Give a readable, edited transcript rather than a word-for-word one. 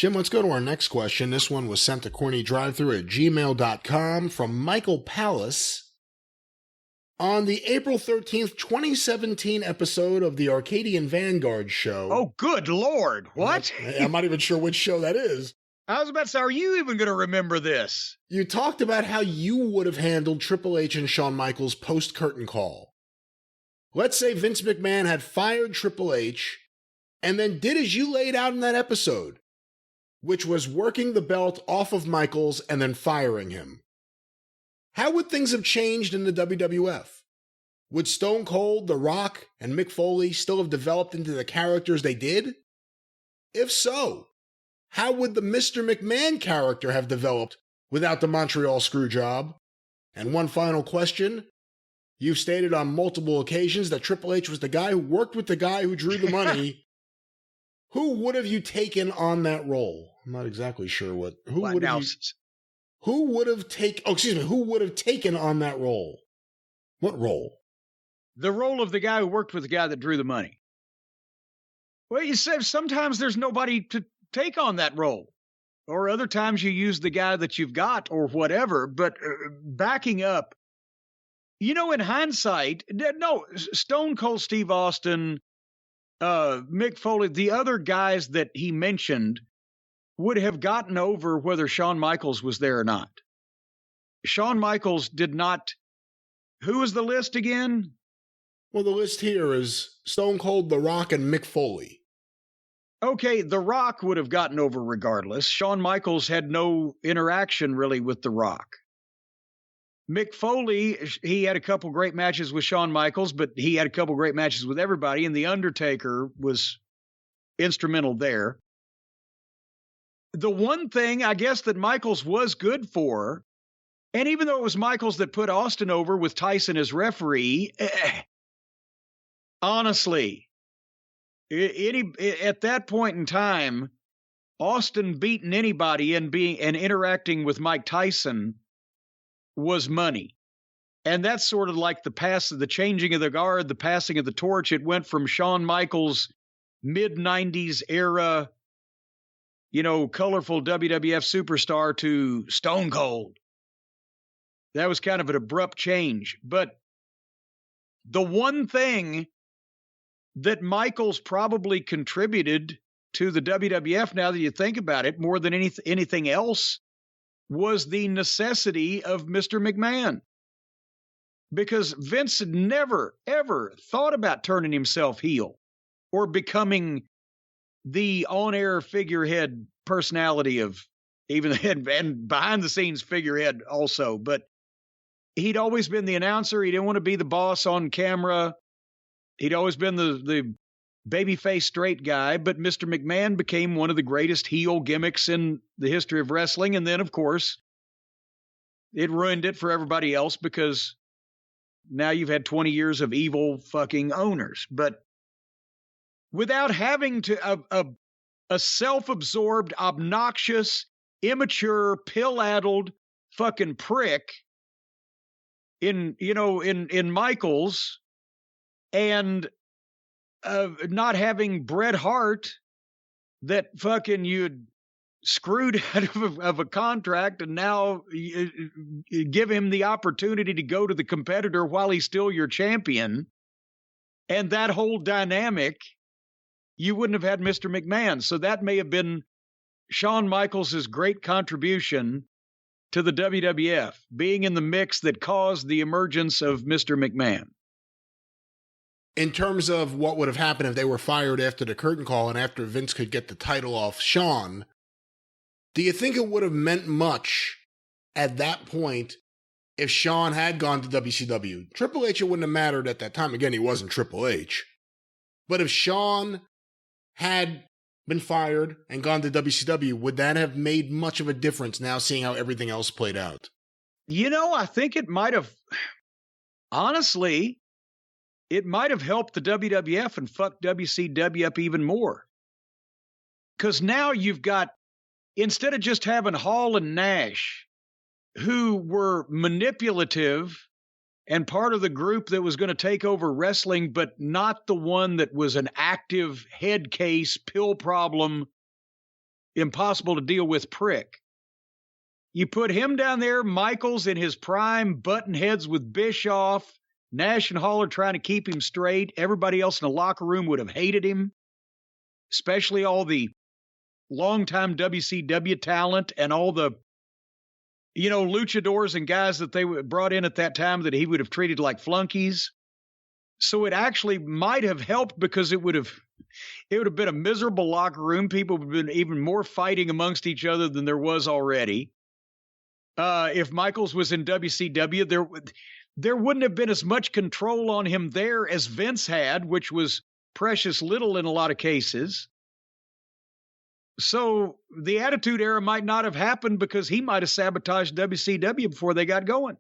Jim, let's go to our next question. This one was sent to CornyDriveThru@gmail.com from Michael Pallas. On the April 13th, 2017 episode of the Arcadian Vanguard show. Oh, good Lord. What? I'm not even sure which show that is. I was about to say, are you even going to remember this? You talked about how you would have handled Triple H and Shawn Michaels post-curtain call. Let's say Vince McMahon had fired Triple H and then did as you laid out in that episode, which was working the belt off of Michaels and then firing him. How would things have changed in the WWF? Would Stone Cold, The Rock, and Mick Foley still have developed into the characters they did? If so, how would the Mr. McMahon character have developed without the Montreal Screwjob? And one final question. You've stated on multiple occasions that Triple H was the guy who worked with the guy who drew the money. Who would have you taken on that role? I'm not exactly sure what. Who would have taken on that role? What role? The role of the guy who worked with the guy that drew the money. Well, you said sometimes there's nobody to take on that role. Or other times you use the guy that you've got or whatever. But backing up, in hindsight, no, Stone Cold Steve Austin, Mick Foley, the other guys that he mentioned would have gotten over whether Shawn Michaels was there or not. Shawn Michaels did not. Who was the list again? Well, the list here is Stone Cold, The Rock, and Mick Foley. Okay, The Rock would have gotten over regardless. Shawn Michaels had no interaction really with The Rock. Mick Foley, he had a couple great matches with Shawn Michaels, but he had a couple great matches with everybody, and The Undertaker was instrumental there. The one thing, I guess, that Michaels was good for, and even though it was Michaels that put Austin over with Tyson as referee, honestly, at that point in time, Austin beating anybody and interacting with Mike Tyson was money. And that's sort of like the changing of the guard, the passing of the torch. It went from Shawn Michaels' mid-90s era, colorful WWF superstar to Stone Cold. That was kind of an abrupt change. But the one thing that Michaels probably contributed to the WWF, now that you think about it, more than anything else, was the necessity of Mr. McMahon. Because Vince had never, ever thought about turning himself heel or becoming the on-air figurehead personality of even and behind-the-scenes figurehead also. But he'd always been the announcer. He didn't want to be the boss on camera. He'd always been the babyface straight guy, but Mr. McMahon became one of the greatest heel gimmicks in the history of wrestling. And then, of course, it ruined it for everybody else because now you've had 20 years of evil fucking owners. But without having to a self-absorbed, obnoxious, immature, pill-addled fucking prick in Michaels, and not having Bret Hart that fucking you'd screwed out of a contract, and now you give him the opportunity to go to the competitor while he's still your champion. And that whole dynamic, you wouldn't have had Mr. McMahon. So that may have been Shawn Michaels' great contribution to the WWF, being in the mix that caused the emergence of Mr. McMahon. In terms of what would have happened if they were fired after the curtain call and after Vince could get the title off Shawn, do you think it would have meant much at that point if Shawn had gone to WCW? Triple H, it wouldn't have mattered at that time. Again, he wasn't Triple H. But if Shawn had been fired and gone to WCW, would that have made much of a difference now, seeing how everything else played out? I think it might have, honestly, it might have helped the WWF and fucked WCW up even more. Because now you've got, instead of just having Hall and Nash, who were manipulative and part of the group that was going to take over wrestling, but not the one that was an active head case, pill problem, impossible to deal with prick. You put him down there, Michaels in his prime, button heads with Bischoff, Nash and Hall are trying to keep him straight. Everybody else in the locker room would have hated him, especially all the longtime WCW talent and all the, luchadors and guys that they brought in at that time that he would have treated like flunkies. So it actually might have helped because it would have been a miserable locker room. People would have been even more fighting amongst each other than there was already. If Michaels was in WCW, there wouldn't have been as much control on him there as Vince had, which was precious little in a lot of cases. So the Attitude Era might not have happened because he might have sabotaged WCW before they got going.